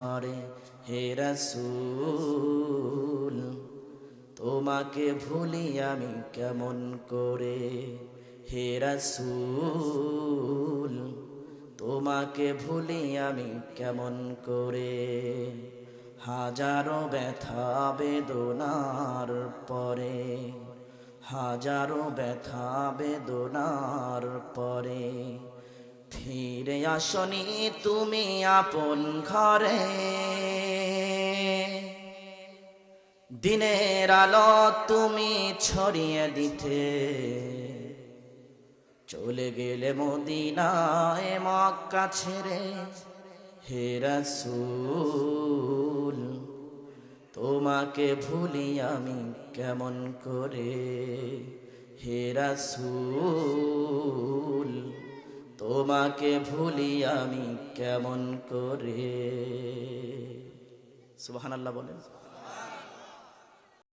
আরে হে রাসূল, তোমাকে ভুলি আমি কেমন করে। হে রাসূল, তোমাকে ভুলি আমি কেমন করে। হাজারো ব্যথা বেদনার পরে, হাজারো ব্যথা বেদনার পরে ফিরে আসনি তুমি আপন ঘরে। দিনের আলো তুমি ছড়িয়ে দিতে চলে গেলে মদিনায় মক্কা ছেড়ে। হে রাসূল, তোমাকে ভুলি আমি কেমন করে। হে রাসূল, তোমাকে ভুলি আমি কেমন করে। সুবহানাল্লাহ বলেন।